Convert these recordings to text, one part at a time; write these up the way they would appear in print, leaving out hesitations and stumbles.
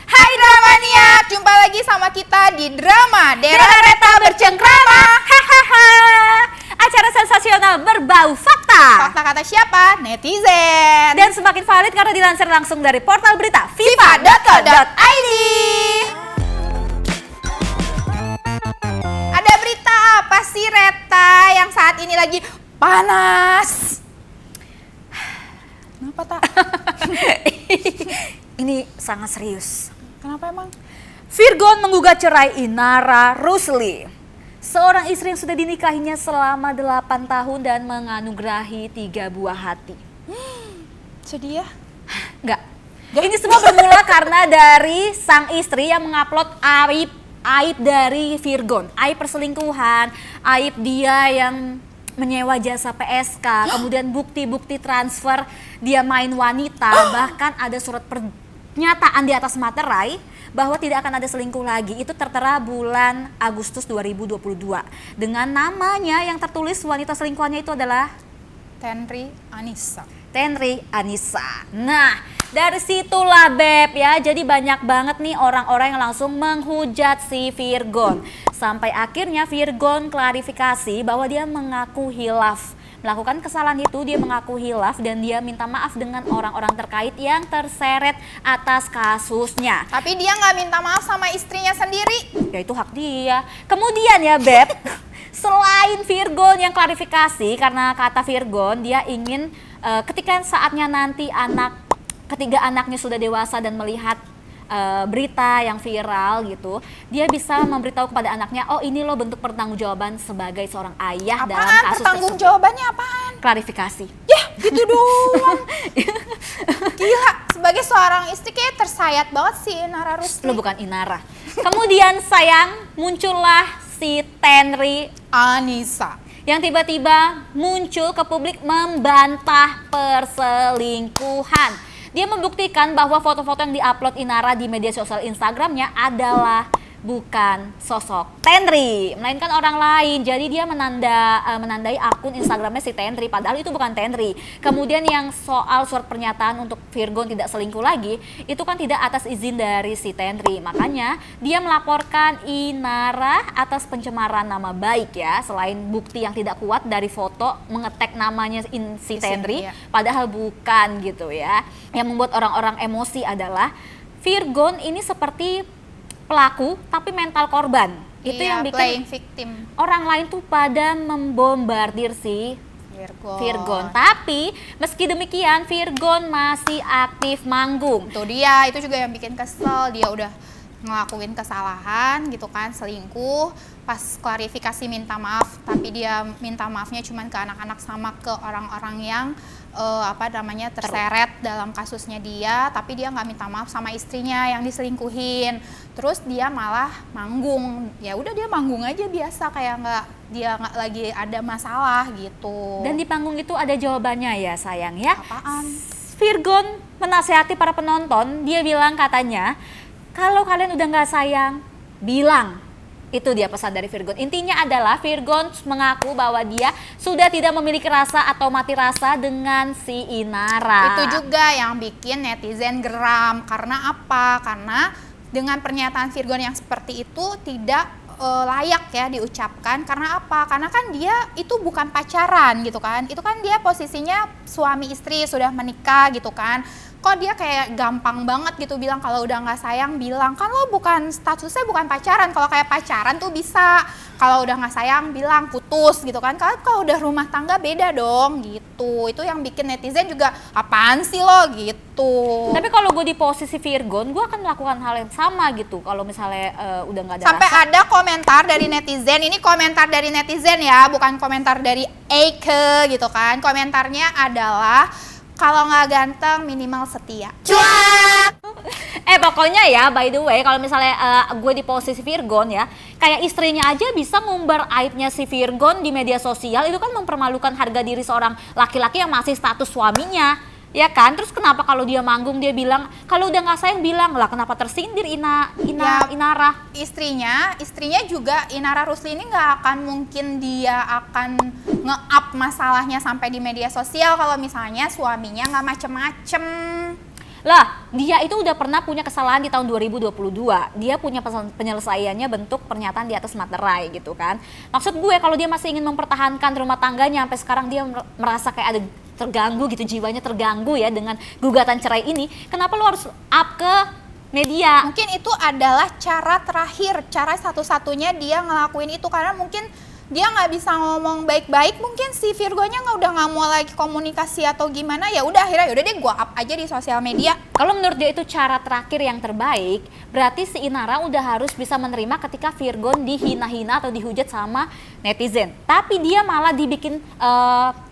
Hai Dramania, jumpa lagi sama kita di drama Dera-Reta Bercengkrama. Hahaha. Acara sensasional berbau fakta. Fakta kata siapa? Netizen. Dan semakin valid karena dilansir langsung dari portal berita viva.co.id. Ada berita apa sih Reta yang saat ini lagi panas? Kenapa tak? Ini sangat serius. Kenapa emang? Virgon menggugat cerai Inara Rusli. Seorang istri yang sudah dinikahinya selama 8 tahun dan menganugerahi 3 buah hati. Sedih ya? Enggak. Ini semua bermula karena dari sang istri yang mengupload aib dari Virgon. Aib perselingkuhan, aib dia yang menyewa jasa PSK, kemudian bukti-bukti transfer dia main wanita, bahkan ada surat pernyataan di atas materai bahwa tidak akan ada selingkuh lagi. Itu tertera bulan Agustus 2022. Dengan namanya yang tertulis wanita selingkuhannya itu adalah Tenri Anissa. Tenri Anissa. Nah, dari situlah Beb ya, jadi banyak banget nih orang-orang yang langsung menghujat si Virgon. Sampai akhirnya Virgon klarifikasi bahwa dia mengaku hilaf. Melakukan kesalahan itu dia mengaku hilaf dan dia minta maaf dengan orang-orang terkait yang terseret atas kasusnya. Tapi dia nggak minta maaf sama istrinya sendiri. Ya itu hak dia. Kemudian ya Beb, selain Virgon yang klarifikasi, karena kata Virgon dia ingin ketika saatnya nanti ketiga anaknya sudah dewasa dan melihat berita yang viral gitu, dia bisa memberitahu kepada anaknya, oh ini loh bentuk pertanggungjawaban sebagai seorang ayah dalam kasus pertanggungjawabannya apaan? Klarifikasi. Ya gitu doang. Gila, sebagai seorang istri kayak tersayat banget sih Inara Rusli. Lo bukan Inara. Kemudian sayang, muncullah si Tenri Anissa yang tiba-tiba muncul ke publik membantah perselingkuhan. Dia membuktikan bahwa foto-foto yang diupload Inara di media sosial Instagramnya adalah bukan sosok Tenri, melainkan orang lain. Jadi dia menandai akun Instagramnya si Tenri, padahal itu bukan Tenri. Kemudian yang soal surat pernyataan untuk Virgon tidak selingkuh lagi, itu kan tidak atas izin dari si Tenri. Makanya dia melaporkan Inara atas pencemaran nama baik ya. Selain bukti yang tidak kuat dari foto mengetek namanya si Tenri, padahal bukan gitu ya. Yang membuat orang-orang emosi adalah Virgon ini seperti pelaku tapi mental korban. Itu yang bikin playing victim. Orang lain tuh pada membombardir si Virgon. Tapi meski demikian Virgon masih aktif manggung. Tuh dia, itu juga yang bikin kesel. Dia udah ngelakuin kesalahan gitu kan, selingkuh. Pas klarifikasi minta maaf, tapi dia minta maafnya cuma ke anak-anak sama ke orang-orang yang terseret dalam kasusnya dia, tapi dia nggak minta maaf sama istrinya yang diselingkuhin. Terus dia malah manggung, ya udah dia manggung aja biasa kayak dia nggak lagi ada masalah gitu. Dan di panggung itu ada jawabannya ya sayang ya. Apaan? Virgon menasehati para penonton, dia bilang katanya kalau kalian udah nggak sayang, bilang. Itu dia pesan dari Virgon. Intinya adalah Virgon mengaku bahwa dia sudah tidak memiliki rasa atau mati rasa dengan si Inara. Itu juga yang bikin netizen geram. Karena apa? Karena dengan pernyataan Virgon yang seperti itu tidak layak ya diucapkan. Karena apa? Karena kan dia itu bukan pacaran gitu kan. Itu kan dia posisinya suami istri sudah menikah gitu kan. Kok dia kayak gampang banget gitu bilang kalau udah nggak sayang bilang, kan lo bukan statusnya bukan pacaran. Kalau kayak pacaran tuh bisa, kalau udah nggak sayang bilang putus gitu kan. Kalau udah rumah tangga beda dong gitu. Itu yang bikin netizen juga apaan sih lo gitu. Tapi kalau gue di posisi Virgon, gue akan melakukan hal yang sama gitu. Kalau misalnya udah nggak ada sampai rasa. ada komentar dari netizen, ini komentar dari netizen ya, bukan komentar dari Eike gitu kan. Komentarnya adalah kalau nggak ganteng minimal setia. Cuak. Pokoknya ya by the way kalau misalnya gue di posisi Virgon ya, kayak istrinya aja bisa ngumbar aibnya si Virgon di media sosial, itu kan mempermalukan harga diri seorang laki-laki yang masih status suaminya. Ya kan, terus kenapa kalau dia manggung dia bilang kalau udah nggak sayang bilang lah, kenapa tersindir Inara? Istrinya juga Inara Rusli ini nggak akan mungkin dia akan nge-up masalahnya sampai di media sosial kalau misalnya suaminya nggak macem-macem. Lah, dia itu udah pernah punya kesalahan di tahun 2022. Dia punya penyelesaiannya bentuk pernyataan di atas materai gitu kan. Maksud gue kalau dia masih ingin mempertahankan rumah tangganya sampai sekarang dia merasa kayak ada terganggu gitu, jiwanya terganggu ya dengan gugatan cerai ini, kenapa lo harus up ke media? Mungkin itu adalah cara terakhir, cara satu-satunya dia ngelakuin itu, karena mungkin dia nggak bisa ngomong baik-baik, mungkin si Virgonya udah nggak mau lagi komunikasi atau gimana, ya udah akhirnya yaudah deh gua up aja di sosial media. Kalau menurut dia itu cara terakhir yang terbaik, berarti si Inara udah harus bisa menerima ketika Virgon dihina-hina atau dihujat sama netizen. Tapi dia malah dibikin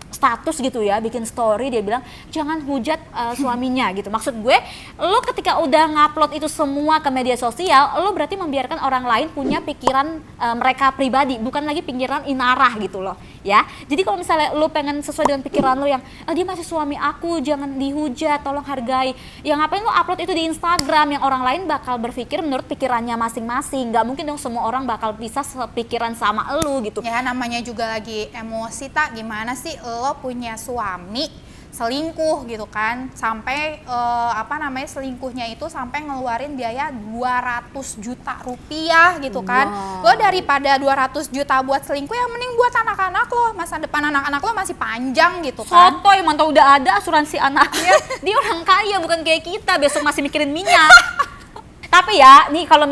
status gitu ya, bikin story, dia bilang jangan hujat suaminya gitu. Maksud gue, lo ketika udah ngupload itu semua ke media sosial, lo berarti membiarkan orang lain punya pikiran mereka pribadi, bukan lagi pikiran Inara gitu loh ya. Jadi kalau misalnya lo pengen sesuai dengan pikiran lo yang dia masih suami aku, jangan dihujat, tolong hargai, ya ngapain lo upload itu di Instagram yang orang lain bakal berpikir menurut pikirannya masing-masing. Gak mungkin dong semua orang bakal bisa sepikiran sama lo gitu. Ya namanya juga lagi emosi, tak gimana sih lo punya suami selingkuh gitu kan, sampai selingkuhnya itu sampai ngeluarin biaya 200 juta rupiah gitu kan. Lo daripada 200 juta buat selingkuh, yang mending buat anak-anak lo, masa depan anak-anak lo masih panjang gitu kan. Sotoy, mantau udah ada asuransi anaknya. Dia orang kaya, bukan kayak kita besok masih mikirin minyak. Tapi ya, nih kalau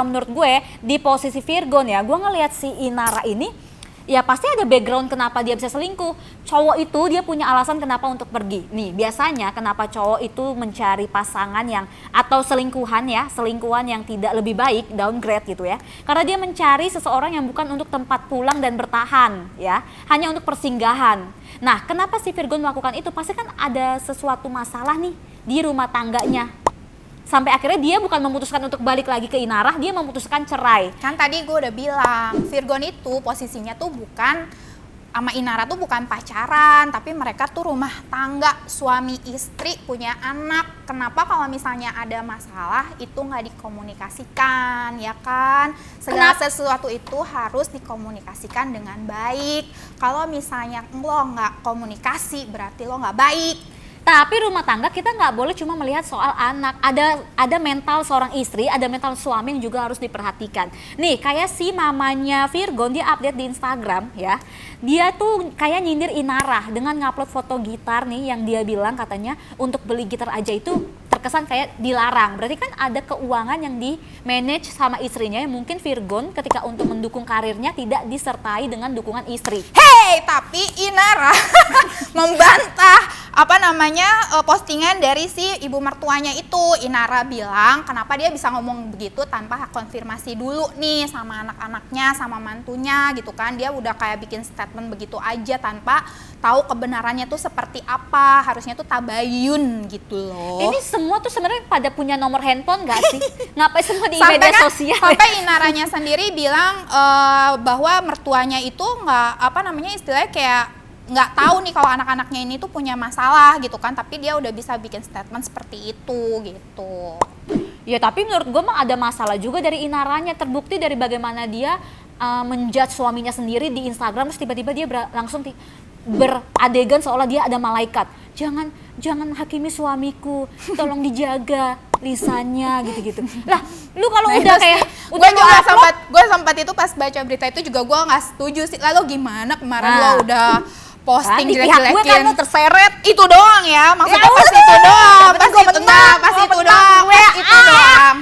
menurut gue di posisi Virgon ya, gue ngelihat si Inara ini ya pasti ada background kenapa dia bisa selingkuh. Cowok itu dia punya alasan kenapa untuk pergi. Nih biasanya kenapa cowok itu mencari pasangan yang atau selingkuhan yang tidak lebih baik, downgrade gitu ya. Karena dia mencari seseorang yang bukan untuk tempat pulang dan bertahan ya, hanya untuk persinggahan. Nah kenapa si Virgon melakukan itu? Pasti kan ada sesuatu masalah nih di rumah tangganya. Sampai akhirnya dia bukan memutuskan untuk balik lagi ke Inara, dia memutuskan cerai. Kan tadi gue udah bilang, Virgon itu posisinya tuh bukan sama Inara tuh bukan pacaran, tapi mereka tuh rumah tangga, suami istri, punya anak. Kenapa kalau misalnya ada masalah itu nggak dikomunikasikan, ya kan? Segala sesuatu itu harus dikomunikasikan dengan baik. Kalau misalnya lo nggak komunikasi, berarti lo nggak baik. Tapi rumah tangga kita nggak boleh cuma melihat soal anak. Ada mental seorang istri, ada mental suami yang juga harus diperhatikan. Nih kayak si mamanya Virgon, dia update di Instagram ya. Dia tuh kayak nyindir Inara dengan ngupload foto gitar nih yang dia bilang katanya untuk beli gitar aja itu terkesan kayak dilarang. Berarti kan ada keuangan yang di manage sama istrinya yang mungkin Virgon ketika untuk mendukung karirnya tidak disertai dengan dukungan istri. Hey, tapi Inara membantah postingan dari si ibu mertuanya itu. Inara bilang kenapa dia bisa ngomong begitu tanpa konfirmasi dulu nih sama anak-anaknya, sama mantunya gitu kan. Dia udah kayak bikin statement begitu aja tanpa tahu kebenarannya tuh seperti apa. Harusnya tuh tabayun gitu loh. Ini semua tuh sebenarnya pada punya nomor handphone gak sih? Ngapain semua di media sosial? Sampai Inaranya sendiri bilang bahwa mertuanya itu istilahnya kayak nggak tahu nih kalau anak-anaknya ini tuh punya masalah gitu kan, tapi dia udah bisa bikin statement seperti itu gitu. Ya tapi menurut gue mah ada masalah juga dari Inaranya, terbukti dari bagaimana dia menjudge suaminya sendiri di Instagram, terus tiba-tiba dia langsung beradegan seolah dia ada malaikat. Jangan hakimi suamiku, tolong dijaga lisannya gitu-gitu. Lah, lu kalau udah kayak gue sempat itu pas baca berita itu juga gue nggak setuju sih. Lalu gimana kemarin lo udah posting jelek-jelekin, gue kan lo terseret itu doang ya, maksudnya pas itu doang, pas itu doang.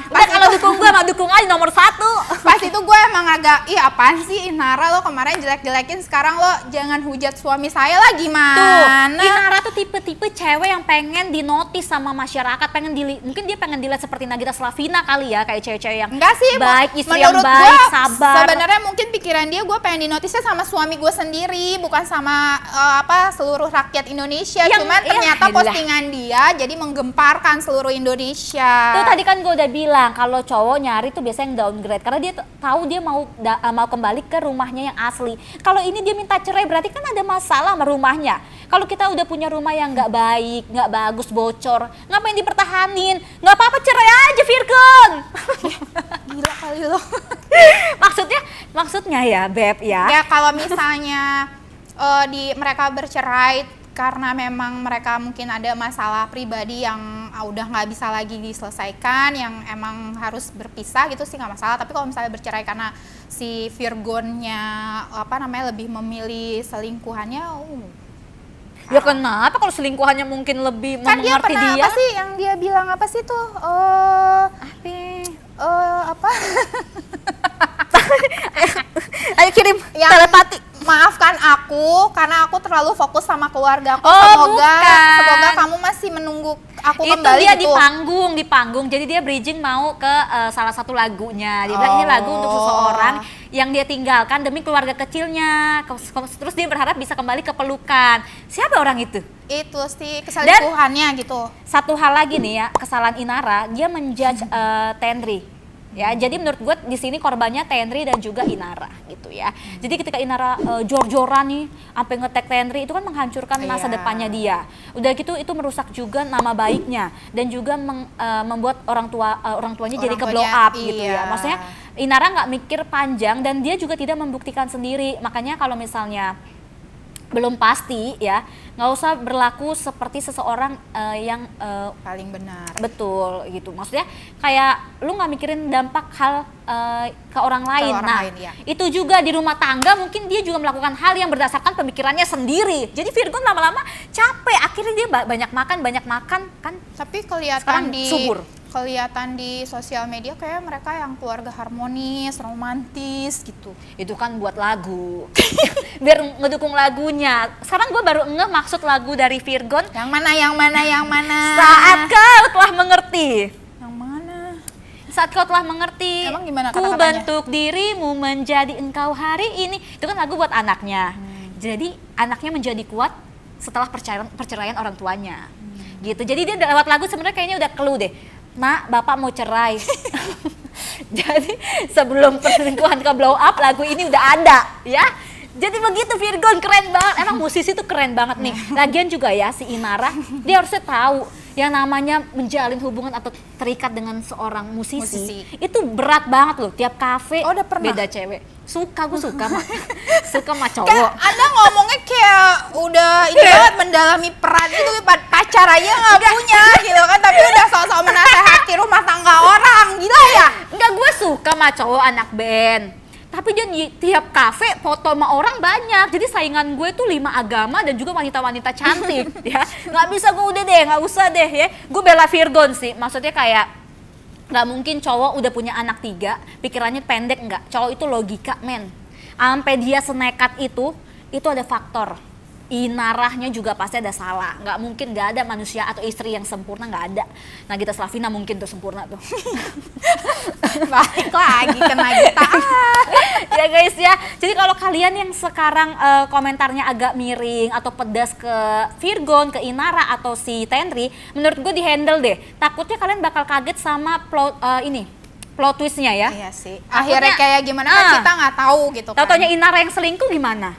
Udah kalau dukung gue mah dukung aja nomor 1. Pas itu gue emang agak, apaan sih Inara, lo kemarin jelek-jelekin, sekarang lo jangan hujat suami saya lah, gimana? Tuh, Inara tuh tipe-tipe cewek yang pengen dinotis sama masyarakat, mungkin dia pengen dilihat seperti Nagita Slavina kali ya, kayak cewek-cewek yang enggak sih, baik, istri yang baik, sabar. Sebenarnya mungkin pikiran dia, gue pengen dinotisnya sama suami gue sendiri, bukan sama seluruh rakyat Indonesia. Cuman ternyata postingan dia jadi menggemparkan seluruh Indonesia. Tuh tadi kan gue udah bilang kalau cowok nyari tuh biasanya yang downgrade karena dia tahu dia mau kembali ke rumahnya yang asli. Kalau ini dia minta cerai berarti kan ada masalah sama rumahnya. Kalau kita udah punya rumah yang nggak baik, nggak bagus, bocor, ngapain dipertahanin? Nggak apa-apa, cerai aja Virgon. Gila kali lo. Maksudnya ya Beb ya. Ya kalau misalnya mereka bercerai karena memang mereka mungkin ada masalah pribadi yang udah nggak bisa lagi diselesaikan, yang emang harus berpisah gitu sih nggak masalah. Tapi kalau misalnya bercerai karena si Virgonnya lebih memilih selingkuhannya, Ya kenapa kalau selingkuhannya mungkin lebih kan dia mengerti pernah dia? apa sih yang dia bilang apa sih tuh? Apa? Ayo kirim Yang telepati. maafkan aku karena aku terlalu fokus sama keluarga aku. Oh, Semoga bukan. kamu masih menunggu aku Itu kembali dia gitu. di panggung. Jadi dia bridging mau ke salah satu lagunya. Dia bilang ini lagu untuk seseorang yang dia tinggalkan demi keluarga kecilnya. Terus dia berharap bisa kembali ke pelukan. Siapa orang itu? Itu sih keselingkuhannya gitu. Satu hal lagi nih ya, kesalahan Inara, dia menjudge Tendri. Ya, jadi menurut gue di sini korbannya Tendri dan juga Inara gitu ya. Jadi ketika Inara jor-joran nih sampai nge-tag Tendri, itu kan menghancurkan masa depannya dia. Udah gitu itu merusak juga nama baiknya dan juga membuat orang tuanya jadi ke blow up gitu ya. Maksudnya Inara nggak mikir panjang dan dia juga tidak membuktikan sendiri. Makanya kalau misalnya belum pasti ya, nggak usah berlaku seperti seseorang yang Paling benar. betul gitu. Maksudnya kayak lu nggak mikirin dampak hal ke orang lain. Ya. Itu juga di rumah tangga mungkin dia juga melakukan hal yang berdasarkan pemikirannya sendiri. Jadi Virgon lama-lama capek, akhirnya dia banyak makan kan. Tapi Sekarang subur. kelihatan di sosial media kayak mereka yang keluarga harmonis, romantis gitu. Itu kan buat lagu. Biar ngedukung lagunya. Sekarang gue baru ngeh maksud lagu dari Virgon. Yang mana? Saat kau telah mengerti. Yang mana? Saat kau telah mengerti. Emang gimana Ku kata-katanya? bentuk dirimu menjadi engkau hari ini. Itu kan lagu buat anaknya. Jadi anaknya menjadi kuat setelah perceraian orang tuanya. Gitu. Jadi dia lewat lagu sebenarnya kayaknya udah clue deh. Nak, bapak mau cerai. Jadi sebelum perselingkuhan ke blow up, lagu ini udah ada ya. Jadi begitu Virgon, keren banget. Emang musisi tuh keren banget nih. Lagian juga ya si Inara, dia harusnya tahu yang namanya menjalin hubungan atau terikat dengan seorang musisi. Itu berat banget loh. Tiap kafe Oh, udah pernah? beda cewek. Gue suka mah. Suka mah Kayak cowok. Anda ngomongnya kayak udah ini banget mendalami peran itu, pacar aja nggak punya gitu kan, tapi udah sok-sok menasehati rumah tangga orang, gila ya? Enggak, gue suka mah cowok anak band. Tapi dia di tiap kafe foto sama orang banyak. Jadi saingan gue tuh 5 agama dan juga wanita-wanita cantik ya. Nggak bisa gue udah deh, nggak usah deh ya. Gue bela Virgon sih. Maksudnya kayak nggak mungkin cowok udah punya anak 3, pikirannya pendek nggak. Cowok itu logika men. Sampai dia senekat itu ada faktor. Inarahnya juga pasti ada salah. Nggak mungkin nggak ada manusia atau istri yang sempurna, nggak ada. Nagita Slavina mungkin tuh sempurna tuh. Balik lagi ke Nagita. Ya guys ya, jadi kalau kalian yang sekarang komentarnya agak miring atau pedas ke Virgon, ke Inara atau si Tendri, menurut gue di handle deh. Takutnya kalian bakal kaget sama plot twistnya ya. Iya sih. Akhirnya kayak gimana kan kita nggak tahu gitu kan. Tau-taunya Inara yang selingkuh gimana?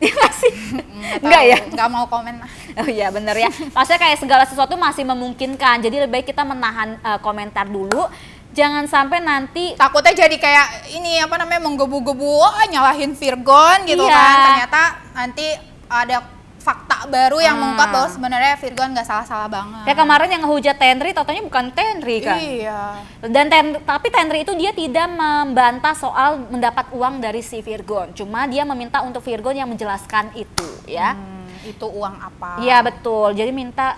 Iya masih? Nggak Enggak tahu, ya? nggak mau komen lah. Oh iya bener ya. Maksudnya kayak segala sesuatu masih memungkinkan. Jadi lebih baik kita menahan komentar dulu. Jangan sampai nanti Takutnya jadi kayak ini menggebu-gebu, nyalahin Virgon gitu Iya. kan. Ternyata nanti ada fakta baru yang mengungkap bahwa sebenarnya Virgon nggak salah-salah banget. kayak kemarin yang ngehujat Tendri, taunya bukan Tendri kan. Iya. Dan tapi Tendri itu dia tidak membantah soal mendapat uang dari si Virgon. Cuma dia meminta untuk Virgon yang menjelaskan itu ya. Itu uang apa? Iya betul. Jadi minta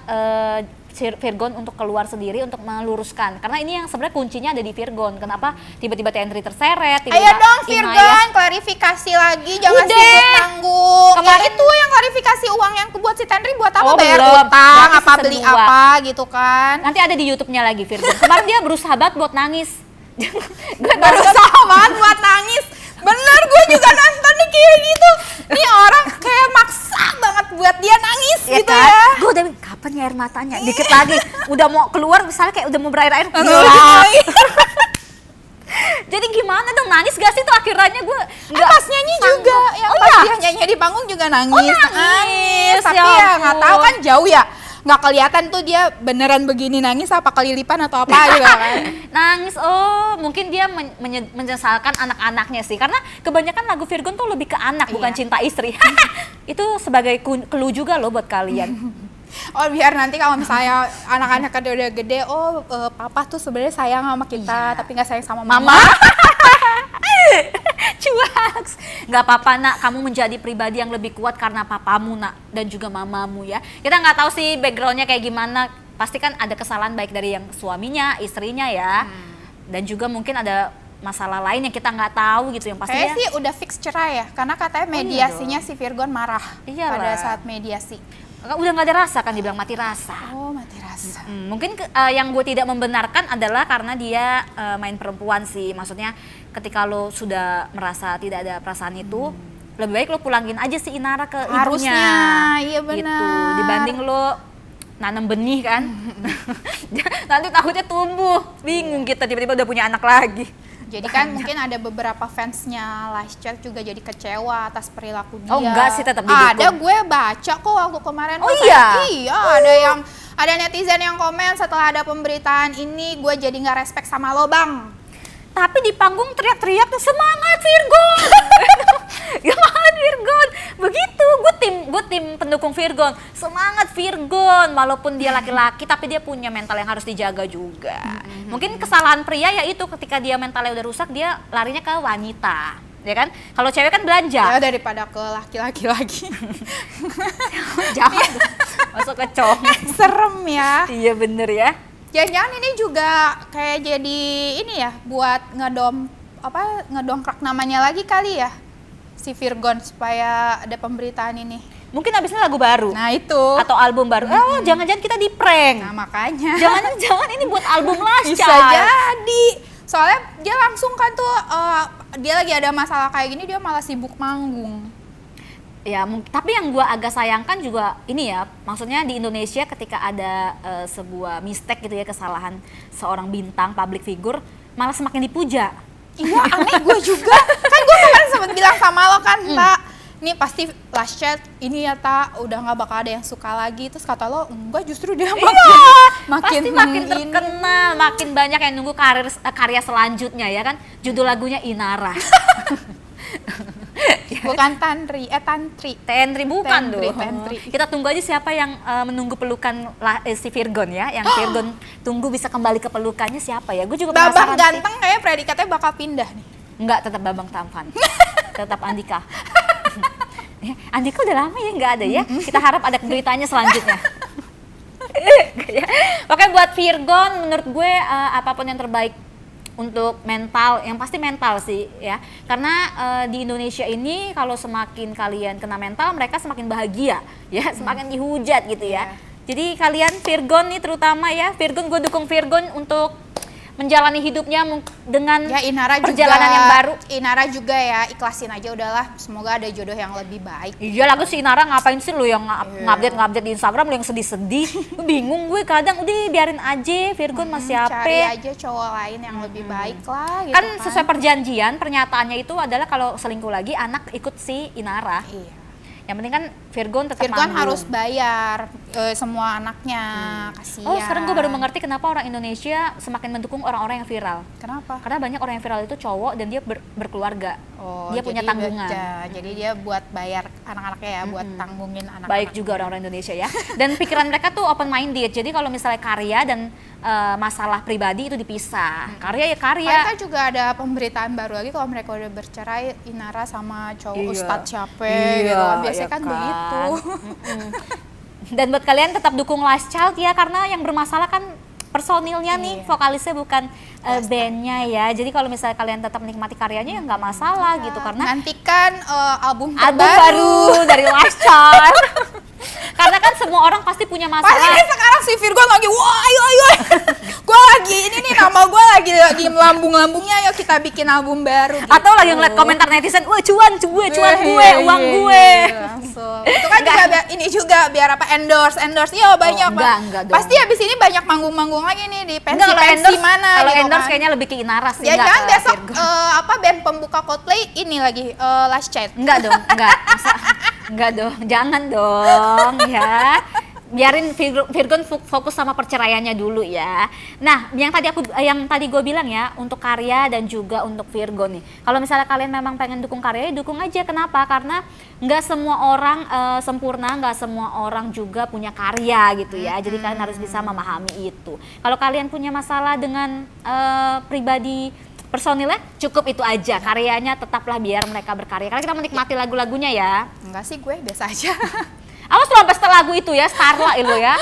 Virgon untuk keluar sendiri untuk meluruskan. Karena ini yang sebenarnya kuncinya ada di Virgon. Kenapa tiba-tiba Tendri terseret? Ayo dong Virgon, klarifikasi lagi, jangan Udah. sibuk tanggung. Kemarin- Itu yang klarifikasi uang yang buat si Tendri buat apa? Oh, Bayar belum. utang, Berarti apa season beli 2. apa gitu kan. Nanti ada di YouTube-nya lagi Virgon. Kemarin dia berusaha banget buat nangis. Gue Berusaha banget buat nangis. Bener, gue juga nonton nih kayak gitu. Nih orang kayak maksa banget buat dia nangis gitu kan? ya. Gue udah kapan ya air matanya? Dikit lagi. Udah mau keluar misalnya kayak udah mau berair-air. Jadi gimana dong, nangis gak sih tuh akhirnya gue Pas nyanyi juga, yang Oh pas iya? dia nyanyi di panggung juga nangis. Oh, nangis, Tapi ya ya nggak tahu ampun. kan jauh ya. Nggak kelihatan tuh dia beneran begini nangis apa kelilipan atau apa gitu kan. Nangis, oh mungkin dia menyesalkan anak-anaknya sih. Karena kebanyakan lagu Virgon tuh lebih ke anak, bukan Iya. cinta istri. Itu sebagai clue juga loh buat kalian. Oh biar nanti kalau misalnya anak-anak udah gede, papa tuh sebenarnya sayang sama kita, tapi nggak sayang sama mama. Cuaks. Nggak apa-apa nak, kamu menjadi pribadi yang lebih kuat karena papamu nak, dan juga mamamu ya. Kita nggak tahu sih backgroundnya kayak gimana, pasti kan ada kesalahan baik dari yang suaminya, istrinya ya. Dan juga mungkin ada masalah lain yang kita nggak tahu gitu, yang pasti Kayaknya sih udah fix cerai ya, karena katanya mediasinya si Virgon marah pada saat mediasi. Udah nggak ada rasa kan, dibilang mati rasa. Oh mati rasa. Mungkin yang gue tidak membenarkan adalah karena dia main perempuan sih. Maksudnya ketika lo sudah merasa tidak ada perasaan itu, lebih baik lo pulangin aja si Inara ke ibunya. Harusnya, iya benar. Gitu. Dibanding lo nanam benih kan, nanti takutnya tumbuh. Bingung kita tiba-tiba udah punya anak lagi. Jadi kan mungkin ada beberapa fansnya Lascelles juga jadi kecewa atas perilaku dia. Oh enggak sih, tetap didukung. Ada, gue baca kok waktu kemarin. Oh iya? Iya, ada netizen yang komen setelah ada pemberitaan ini, gue jadi nggak respect sama lo bang. Tapi di panggung teriak-teriak tuh semangat Virgon. Semangat Virgon. Begitu, gue tim pendukung Virgon. Semangat Virgon, walaupun dia laki-laki tapi dia punya mental yang harus dijaga juga. Mungkin kesalahan pria ya itu, ketika dia mentalnya udah rusak dia larinya ke wanita. Ya kan? Kalau cewek kan belanja. Ya daripada ke laki-laki lagi. Jangan masuk ke cowok. Serem ya. Iya bener ya. Jangan-jangan ini juga kayak jadi ini ya, buat ngedongkrak namanya lagi kali ya si Virgon, supaya ada pemberitaan ini. Mungkin abisnya lagu baru. Nah itu. Atau album baru. Oh jangan-jangan kita di prank. Nah makanya. Jangan ini buat album Lascelles. Bisa jadi. Soalnya dia langsung kan tuh, dia lagi ada masalah kayak gini, dia malah sibuk manggung. Ya, tapi yang gue agak sayangkan juga ini ya, maksudnya di Indonesia ketika ada sebuah mistake gitu ya, kesalahan seorang bintang public figure, malah semakin dipuja. Iya, aneh gue juga. Kan gue kemarin sempat bilang sama lo kan, Tak, ini pasti Lascelles ini ya Tak, udah nggak bakal ada yang suka lagi. Terus kata lo, enggak, justru dia makin terkenal, makin banyak yang nunggu karya selanjutnya ya kan. Judul lagunya Inara. Bukan Tantri. Tentri bukan Tentri, dong. Tentri. Kita tunggu aja siapa yang menunggu pelukan si Virgon ya, yang Virgon tunggu bisa kembali ke pelukannya siapa ya? Gue juga penasaran. Babang ganteng kayak predikatnya bakal pindah nih. Enggak, tetap Babang Tampan. Tetap Andika. Andika udah lama ya nggak ada ya. Kita harap ada beritanya selanjutnya. Oke, buat Virgon menurut gue apapun yang terbaik untuk mental, yang pasti mental sih ya, karena di Indonesia ini kalau semakin kalian kena mental, mereka semakin bahagia ya, semakin dihujat gitu ya. Jadi kalian Virgon nih terutama ya, Virgon, gue dukung Virgon untuk menjalani hidupnya dengan ya, Inara perjalanan juga, yang baru. Inara juga ya, ikhlasin aja udahlah, semoga ada jodoh yang lebih baik. Iya, lagu si Inara ngapain sih lu yang ngupdate di Instagram, lu yang sedih-sedih. Bingung gue kadang, udah biarin aja Virgon masih apa. Cari aja cowok lain yang lebih baik lah gitu kan. Sesuai perjanjian, pernyataannya itu adalah kalau selingkuh lagi anak ikut si Inara. Iya. Yang penting kan Virgon tetap Virgon manggung. harus bayar semua anaknya, kasihan. Oh, sekarang gue baru mengerti kenapa orang Indonesia semakin mendukung orang-orang yang viral. Kenapa? Karena banyak orang yang viral itu cowok dan dia berkeluarga. Dia punya tanggungan. Jadi dia buat bayar anak-anaknya ya, buat tanggungin anak-anak. Baik juga orang-orang Indonesia ya. Dan pikiran mereka tuh open minded. Jadi kalau misalnya karya dan masalah pribadi itu dipisah. Karya ya karya. Kan juga ada pemberitaan baru lagi kalau mereka udah bercerai, Inara sama cowok Ustadz siapa gitu. Biasanya kan begitu. Dan buat kalian tetap dukung Lascelles ya, karena yang bermasalah kan personilnya nih, vokalisnya bukan bandnya ya. Jadi kalau misalnya kalian tetap menikmati karyanya ya nggak masalah gitu, karena nantikan album baru dari Lascelles. Karena kan semua orang pasti punya masalah. Pasti sekarang si Virgon lagi, wah ayo. Gue lagi ini nih, nama gue lagi melambung-lambungnya, ayo kita bikin album baru gitu. Atau lagi ngeliat komentar netizen, wah cuan gue, uang gue. Langsung. Itu kan juga ini juga biar apa, endorse. Iya banyak. Enggak dong. Pasti habis ini banyak manggung-manggung lagi nih di pensi mana. Kalau gitu endorse kan. Kayaknya lebih ke Inara sih. Ya jangan besok band pembuka Coldplay ini lagi Lascelles. Enggak dong, enggak dong, jangan dong ya. biarin Virgon fokus sama perceraiannya dulu ya. Nah, yang tadi gue bilang ya, untuk karya dan juga untuk Virgon nih. Kalau misalnya kalian memang pengen dukung karyanya, dukung aja. Kenapa? Karena nggak semua orang sempurna, nggak semua orang juga punya karya gitu ya. Jadi kalian harus bisa memahami itu. Kalau kalian punya masalah dengan pribadi personilnya, cukup itu aja. Karyanya tetaplah biar mereka berkarya. Karena kita menikmati lagu-lagunya ya. Enggak sih, gue biasa aja. Awas tuh sampai setelah lagu itu ya, Starla itu ya.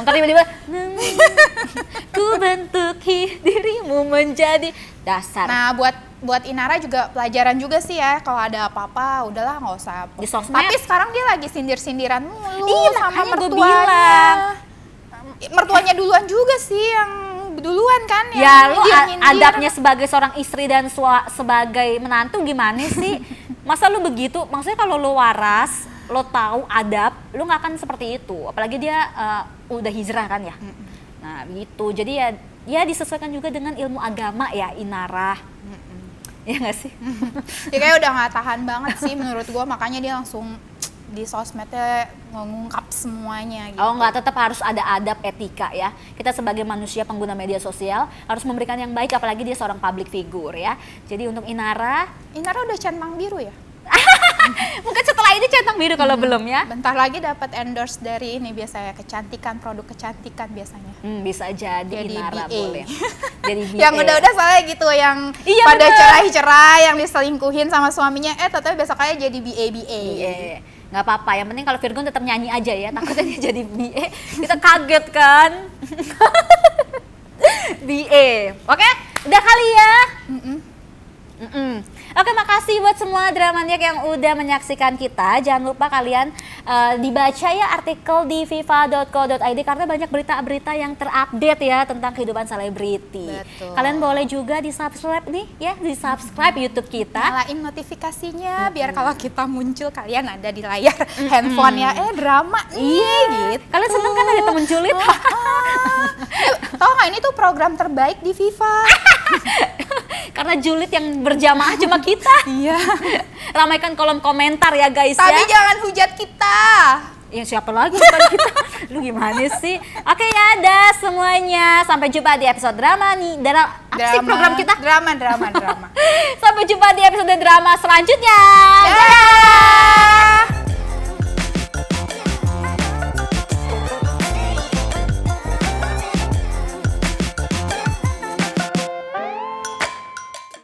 Ntar tiba-tiba ku bentuk dirimu menjadi dasar. Nah, buat Inara juga pelajaran juga sih ya, kalau ada apa-apa udahlah nggak usah. Di sosmed. Tapi sekarang dia lagi sindir-sindiran mulu Iya, sama makanya gua mertuanya. bilang. Mertuanya duluan juga sih yang duluan kan Ya yang lu nyindir-nyindir. adabnya sebagai seorang istri dan sebagai menantu gimana sih? Masa lu begitu? Maksudnya kalau lu waras, lo tahu adab, lu nggak akan seperti itu. Apalagi dia udah hijrah kan ya. Nah gitu. Jadi ya disesuaikan juga dengan ilmu agama ya Inara. Ya nggak sih? Ya kayak udah nggak tahan banget sih menurut gua, makanya dia langsung di sosmednya mengungkap semuanya gitu. Oh nggak, tetap harus ada adab etika ya. Kita sebagai manusia pengguna media sosial harus memberikan yang baik, apalagi dia seorang public figure ya. Jadi untuk Inara udah centang biru ya? mungkin setelah ini centang biru kalau belum ya. Bentar lagi dapat endorse dari ini biasanya kecantikan, produk kecantikan biasanya. Bisa jadi Inara BA. boleh. Jadi BA. Yang udah soalnya gitu, yang Iya, pada bener. cerai-cerai, yang diselingkuhin sama suaminya, tapi besok aja jadi BA. Iya, nggak apa-apa. Yang penting kalau Virgon tetap nyanyi aja ya. Takutnya dia jadi BA, kita kaget kan. BA, oke? Udah kali ya. Oke, makasih buat semua Dramaniac yang udah menyaksikan kita. Jangan lupa kalian dibaca ya artikel di viva.co.id karena banyak berita-berita yang terupdate ya tentang kehidupan selebriti. Betul. Kalian boleh juga di-subscribe nih ya, di-subscribe YouTube kita. Nyalain notifikasinya biar kalau kita muncul kalian ada di layar handphone ya. Drama nih gitu. Kalian seneng kan ada temen julid? Tau nggak, ini tuh program terbaik di Viva. Karena julid yang berjamaah cuma kita. Iya. Ramaikan kolom komentar ya guys Tapi ya. jangan hujat kita. Ya siapa lagi bukan kita? Lu gimana sih? Oke ya, dah semuanya. Sampai jumpa di episode drama nih. Apa sih program kita? Drama. Sampai jumpa di episode drama selanjutnya. Dadah.